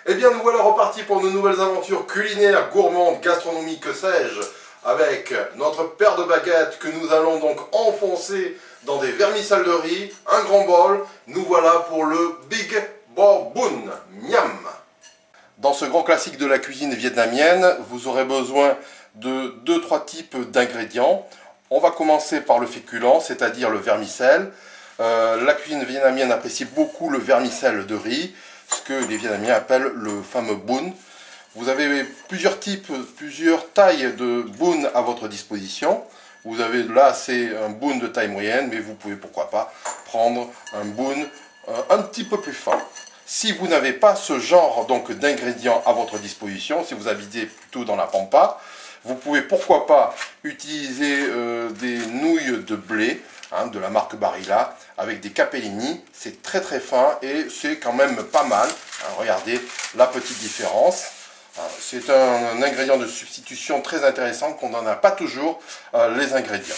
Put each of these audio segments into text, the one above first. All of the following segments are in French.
Eh bien, nous voilà repartis pour de nouvelles aventures culinaires, gourmandes, gastronomiques, que sais-je, avec notre paire de baguettes que nous allons donc enfoncer dans des vermicelles de riz, un grand bol. Nous voilà pour le Big Bo-Bun. Miam! Dans ce grand classique de la cuisine vietnamienne, vous aurez besoin de 2-3 types d'ingrédients. On va commencer par le féculent, c'est-à-dire le vermicelle. La cuisine vietnamienne apprécie beaucoup le vermicelle de riz, ce que les Vietnamiens appellent le fameux bun. Vous avez plusieurs types, plusieurs tailles de bun à votre disposition. Vous avez là, c'est un bun de taille moyenne, mais vous pouvez pourquoi pas prendre un bun un petit peu plus fin. Si vous n'avez pas ce genre donc d'ingrédients à votre disposition, si vous habitez plutôt dans la pampa, vous pouvez pourquoi pas utiliser des nouilles de blé, de la marque Barilla, avec des capellini. C'est très très fin et c'est quand même pas mal. Regardez la petite différence. C'est un ingrédient de substitution très intéressant qu'on n'en a pas toujours les ingrédients.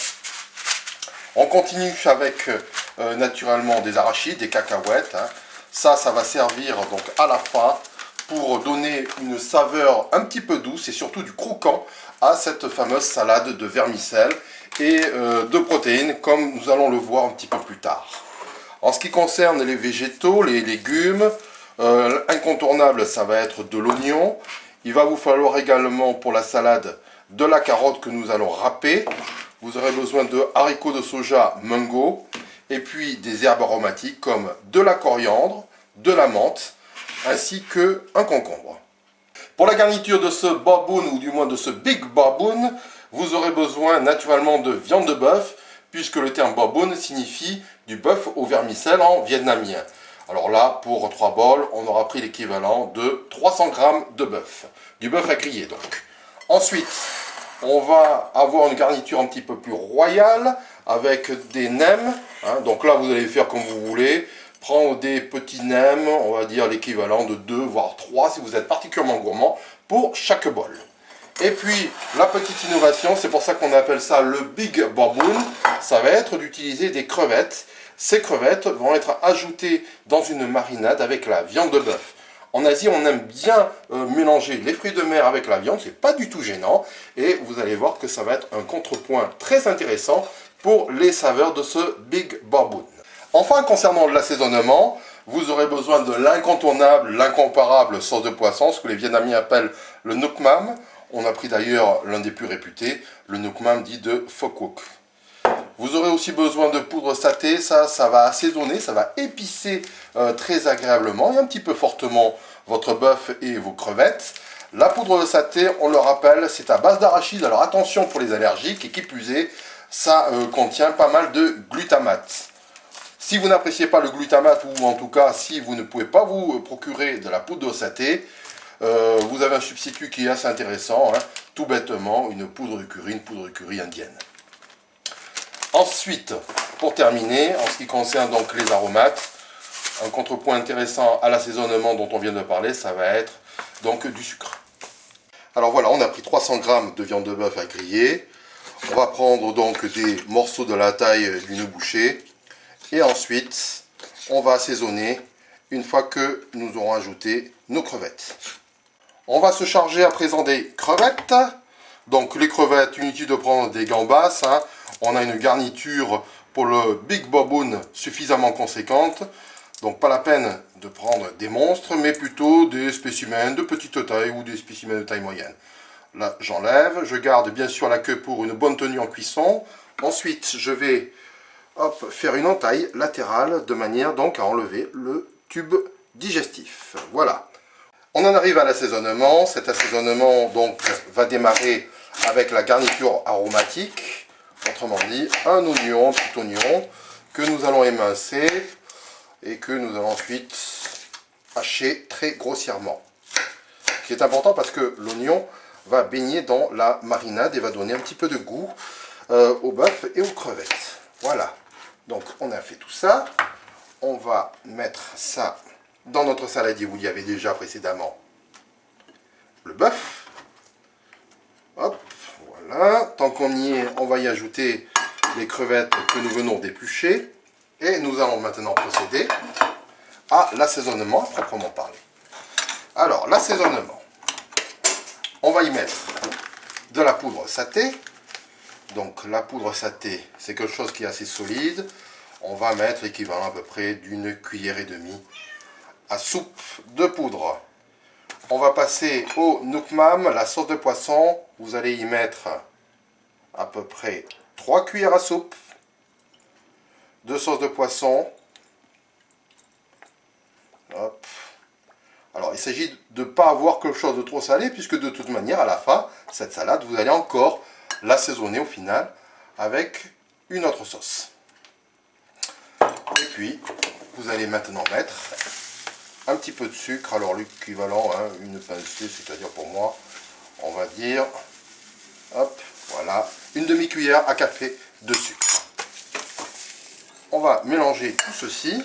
On continue avec naturellement des arachides, des cacahuètes. Ça va servir donc à la fin pour donner une saveur un petit peu douce et surtout du croquant à cette fameuse salade de vermicelle et de protéines, comme nous allons le voir un petit peu plus tard. En ce qui concerne les végétaux, les légumes, incontournable, ça va être de l'oignon. Il va vous falloir également pour la salade de la carotte que nous allons râper. Vous aurez besoin de haricots de soja mungo et puis des herbes aromatiques comme de la coriandre, de la menthe ainsi qu'un concombre. Pour la garniture de ce bo-bun ou du moins de ce Big Bo-Bun, vous aurez besoin naturellement de viande de bœuf puisque le terme bo-bun signifie du bœuf au vermicelle en vietnamien. Alors là, pour 3 bols, on aura pris l'équivalent de 300 g de bœuf. Du bœuf à griller donc. Ensuite, on va avoir une garniture un petit peu plus royale avec des nems. Donc là, vous allez faire comme vous voulez. Prendre des petits nems, on va dire l'équivalent de 2 voire 3 si vous êtes particulièrement gourmand pour chaque bol. Et puis, la petite innovation, c'est pour ça qu'on appelle ça le Big Bo-Bun, ça va être d'utiliser des crevettes. Ces crevettes vont être ajoutées dans une marinade avec la viande de bœuf. En Asie, on aime bien mélanger les fruits de mer avec la viande, c'est pas du tout gênant. Et vous allez voir que ça va être un contrepoint très intéressant pour les saveurs de ce Big Bo-Bun. Enfin, concernant l'assaisonnement, vous aurez besoin de l'incontournable, l'incomparable sauce de poisson, ce que les Vietnamiens appellent le Nuoc Mam. On a pris d'ailleurs l'un des plus réputés, le Nuoc Mam dit de Pho Quoc. Vous aurez aussi besoin de poudre saté, ça va assaisonner, ça va épicer très agréablement et un petit peu fortement votre bœuf et vos crevettes. La poudre de saté, on le rappelle, c'est à base d'arachide, alors attention pour les allergiques et qui plus est, ça contient pas mal de glutamate. Si vous n'appréciez pas le glutamate ou en tout cas si vous ne pouvez pas vous procurer de la poudre de saté, vous avez un substitut qui est assez intéressant, tout bêtement une poudre de curry indienne. Ensuite, pour terminer, en ce qui concerne donc les aromates, un contrepoint intéressant à l'assaisonnement dont on vient de parler, ça va être donc du sucre. Alors voilà, on a pris 300 g de viande de bœuf à griller. On va prendre donc des morceaux de la taille d'une bouchée. Et ensuite, on va assaisonner une fois que nous aurons ajouté nos crevettes. On va se charger à présent des crevettes. Donc les crevettes, inutile de prendre des gambas. On a une garniture pour le Big Bo-Bun suffisamment conséquente. Donc pas la peine de prendre des monstres, mais plutôt des spécimens de petite taille ou des spécimens de taille moyenne. Là, j'enlève. Je garde bien sûr la queue pour une bonne tenue en cuisson. Ensuite, je vais faire une entaille latérale de manière donc à enlever le tube digestif. Voilà. On en arrive à l'assaisonnement. Cet assaisonnement donc va démarrer avec la garniture aromatique. Autrement dit, un oignon, petit oignon, que nous allons émincer et que nous allons ensuite hacher très grossièrement. Ce qui est important parce que l'oignon va baigner dans la marinade et va donner un petit peu de goût au bœuf et aux crevettes. Voilà. Donc on a fait tout ça. On va mettre ça dans notre saladier où il y avait déjà précédemment le bœuf. Hop, voilà. Tant qu'on y est, on va y ajouter les crevettes que nous venons d'éplucher. Et nous allons maintenant procéder à l'assaisonnement à proprement parler. Alors, l'assaisonnement. On va y mettre de la poudre saté. Donc, la poudre saté, c'est quelque chose qui est assez solide. On va mettre l'équivalent à peu près d'une cuillère et demie à soupe de poudre. On va passer au Nookmam, la sauce de poisson. Vous allez y mettre à peu près 3 cuillères à soupe de sauce de poisson. Hop. Alors, il s'agit de ne pas avoir quelque chose de trop salé, puisque de toute manière, à la fin, cette salade, vous allez encore l'assaisonner au final avec une autre sauce. Et puis, vous allez maintenant mettre un petit peu de sucre, alors l'équivalent, hein, une pincée, c'est-à-dire pour moi, on va dire, hop, voilà, une demi-cuillère à café de sucre. On va mélanger tout ceci,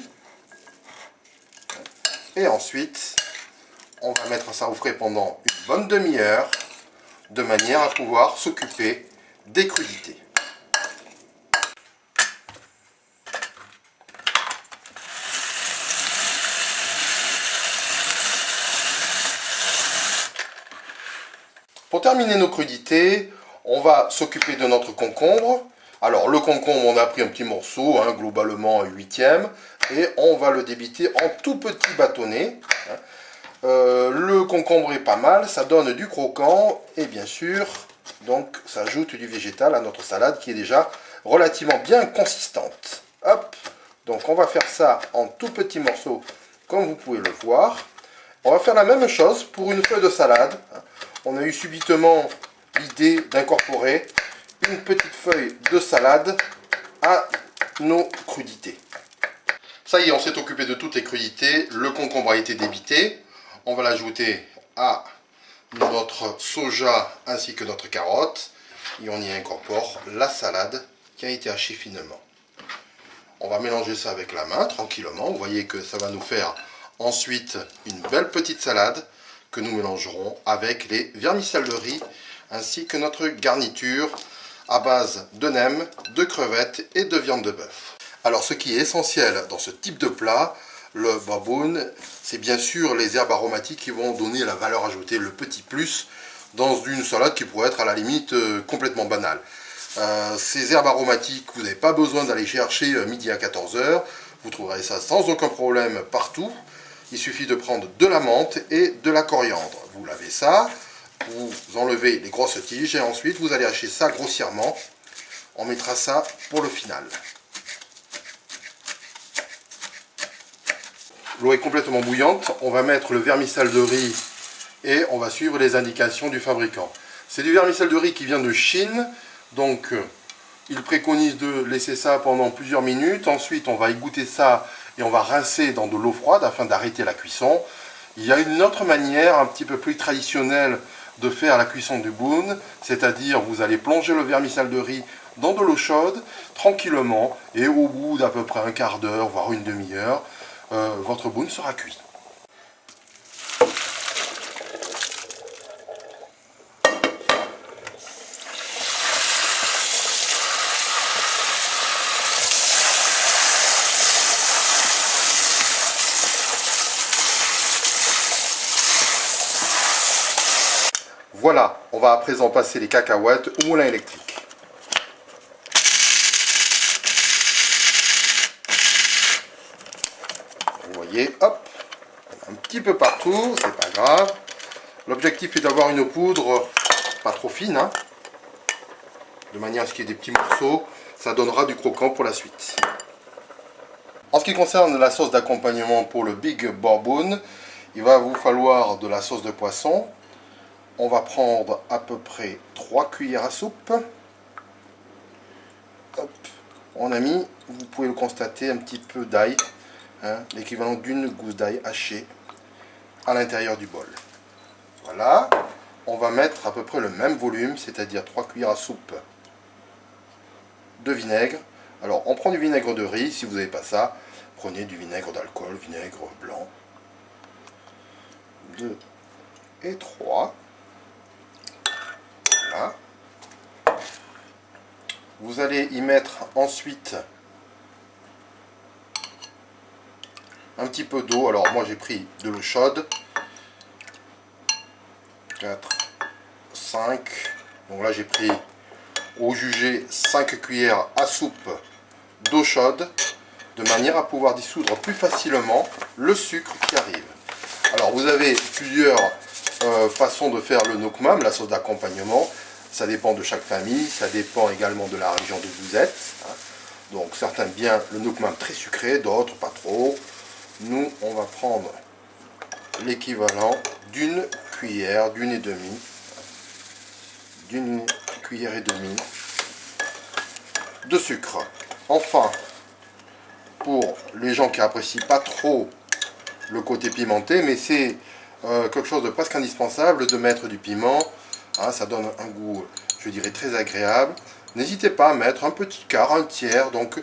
et ensuite, on va mettre ça au frais pendant une bonne demi-heure, de manière à pouvoir s'occuper des crudités. Pour terminer nos crudités, on va s'occuper de notre concombre. Alors le concombre, on a pris un petit morceau, hein, globalement un huitième, et on va le débiter en tout petits bâtonnets. Le concombre est pas mal, ça donne du croquant, et bien sûr, donc ça ajoute du végétal à notre salade qui est déjà relativement bien consistante. Hop, donc on va faire ça en tout petits morceaux, comme vous pouvez le voir. On va faire la même chose pour une feuille de salade. On a eu subitement l'idée d'incorporer une petite feuille de salade à nos crudités. Ça y est, on s'est occupé de toutes les crudités. Le concombre a été débité. On va l'ajouter à notre soja ainsi que notre carotte. Et on y incorpore la salade qui a été hachée finement. On va mélanger ça avec la main tranquillement. Vous voyez que ça va nous faire ensuite une belle petite salade que nous mélangerons avec les vermicelles de riz ainsi que notre garniture à base de nems, de crevettes et de viande de bœuf. Alors ce qui est essentiel dans ce type de plat, le barboun, c'est bien sûr les herbes aromatiques qui vont donner la valeur ajoutée, le petit plus dans une salade qui pourrait être à la limite complètement banale. Ces herbes aromatiques, vous n'avez pas besoin d'aller chercher midi à 14 h, vous trouverez ça sans aucun problème partout. Il suffit de prendre de la menthe et de la coriandre. Vous lavez ça, vous enlevez les grosses tiges et ensuite vous allez hacher ça grossièrement. On mettra ça pour le final. L'eau est complètement bouillante. On va mettre le vermicelle de riz et on va suivre les indications du fabricant. C'est du vermicelle de riz qui vient de Chine. Donc il préconise de laisser ça pendant plusieurs minutes. Ensuite on va égoutter ça et on va rincer dans de l'eau froide afin d'arrêter la cuisson. Il y a une autre manière un petit peu plus traditionnelle de faire la cuisson du boune, c'est-à-dire vous allez plonger le vermicelle de riz dans de l'eau chaude, tranquillement, et au bout d'à peu près un quart d'heure, voire une demi-heure, votre boune sera cuit. Voilà, on va à présent passer les cacahuètes au moulin électrique. Vous voyez, hop, un petit peu partout, c'est pas grave. L'objectif est d'avoir une poudre pas trop fine, hein, de manière à ce qu'il y ait des petits morceaux. Ça donnera du croquant pour la suite. En ce qui concerne la sauce d'accompagnement pour le Big Barboun, il va vous falloir de la sauce de poisson. On va prendre à peu près 3 cuillères à soupe. Hop. On a mis, vous pouvez le constater, un petit peu d'ail, hein, l'équivalent d'une gousse d'ail hachée à l'intérieur du bol. Voilà. On va mettre à peu près le même volume, c'est-à-dire 3 cuillères à soupe de vinaigre. Alors, on prend du vinaigre de riz, si vous n'avez pas ça, prenez du vinaigre d'alcool, vinaigre blanc. 2 et 3. Voilà. Vous allez y mettre ensuite un petit peu d'eau. Alors moi j'ai pris de l'eau chaude. 4, 5. Donc là j'ai pris au jugé 5 cuillères à soupe d'eau chaude, de manière à pouvoir dissoudre plus facilement le sucre qui arrive. Alors vous avez plusieurs façons de faire le nookmam, la sauce d'accompagnement. Ça dépend de chaque famille, ça dépend également de la région d'où vous êtes. Donc certains aiment bien le nookmam très sucré, d'autres pas trop. Nous, on va prendre l'équivalent d'une cuillère, d'une cuillère et demie de sucre. Enfin, pour les gens qui apprécient pas trop le côté pimenté, mais c'est quelque chose de presque indispensable de mettre du piment. Ça donne un goût, je dirais, très agréable. N'hésitez pas à mettre un petit quart, un tiers donc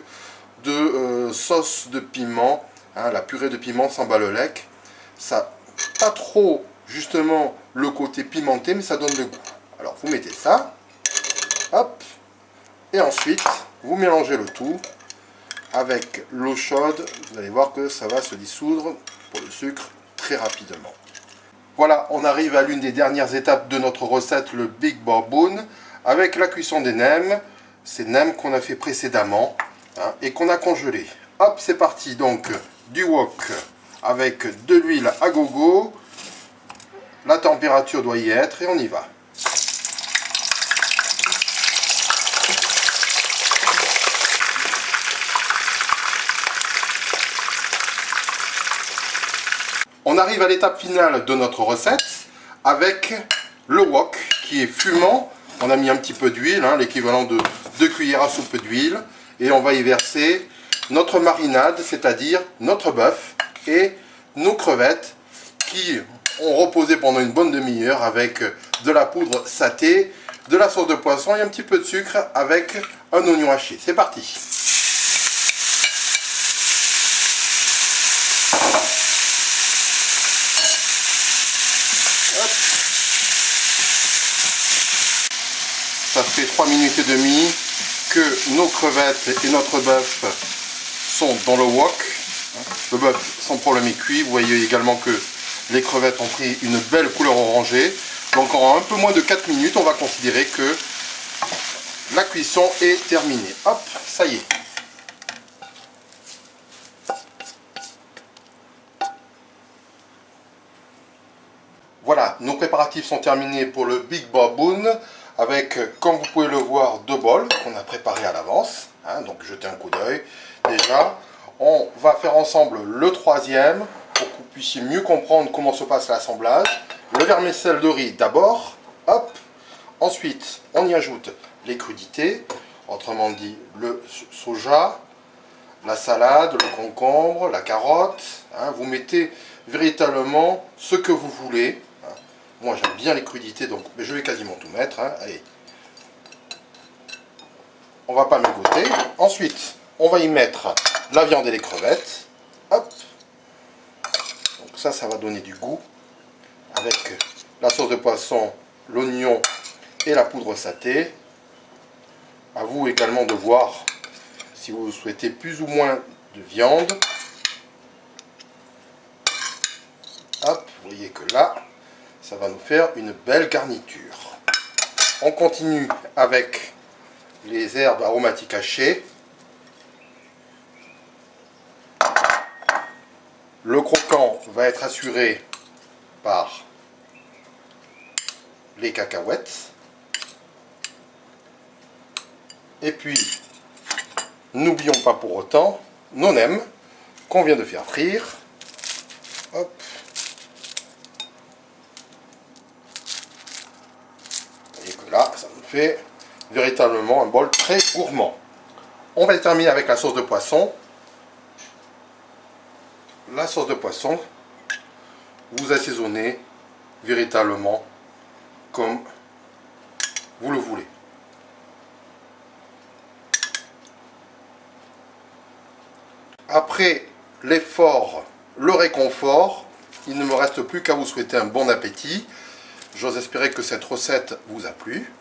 de sauce de piment, la purée de piment sans balolec. Ça pas trop justement le côté pimenté, mais ça donne le goût. Alors vous mettez ça, hop, et ensuite vous mélangez le tout avec l'eau chaude. Vous allez voir que ça va se dissoudre pour le sucre très rapidement. Voilà, on arrive à l'une des dernières étapes de notre recette, le Big Baboon, avec la cuisson des nems. Ces nems qu'on a fait précédemment et qu'on a congelé. Hop, c'est parti. Donc du wok avec de l'huile à gogo. La température doit y être et on y va. On arrive à l'étape finale de notre recette avec le wok qui est fumant. On a mis un petit peu d'huile, l'équivalent de 2 cuillères à soupe d'huile. Et on va y verser notre marinade, c'est-à-dire notre bœuf et nos crevettes qui ont reposé pendant une bonne demi-heure avec de la poudre saté, de la sauce de poisson et un petit peu de sucre avec un oignon haché. C'est parti! Ça fait 3 minutes et demie que nos crevettes et notre bœuf sont dans le wok. Le bœuf sans problème est cuit. Vous voyez également que les crevettes ont pris une belle couleur orangée. Donc en un peu moins de 4 minutes, on va considérer que la cuisson est terminée. Hop, ça y est. Voilà, nos préparatifs sont terminés pour le Big Baboon. Avec, comme vous pouvez le voir, 2 bols qu'on a préparés à l'avance. Donc jetez un coup d'œil. Déjà, on va faire ensemble le 3e pour que vous puissiez mieux comprendre comment se passe l'assemblage. Le vermicelle de riz d'abord. Hop. Ensuite, on y ajoute les crudités, autrement dit le soja, la salade, le concombre, la carotte. Vous mettez véritablement ce que vous voulez. Moi j'aime bien les crudités, donc je vais quasiment tout mettre. Allez. On va pas mégoter. Ensuite, on va y mettre la viande et les crevettes. Hop. Donc ça va donner du goût. Avec la sauce de poisson, l'oignon et la poudre saté. À vous également de voir si vous souhaitez plus ou moins de viande. Hop, vous voyez que là, ça va nous faire une belle garniture. On continue avec les herbes aromatiques hachées. Le croquant va être assuré par les cacahuètes. Et puis, n'oublions pas pour autant nos nems qu'on vient de faire frire. Hop. Là, ça nous fait véritablement un bol très gourmand. On va le terminer avec la sauce de poisson. La sauce de poisson, vous assaisonnez véritablement comme vous le voulez. Après l'effort, le réconfort, il ne me reste plus qu'à vous souhaiter un bon appétit. J'ose espérer que cette recette vous a plu.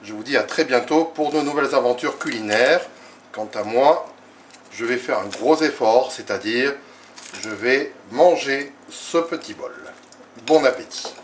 Je vous dis à très bientôt pour de nouvelles aventures culinaires. Quant à moi, je vais faire un gros effort, c'est-à-dire je vais manger ce petit bol. Bon appétit!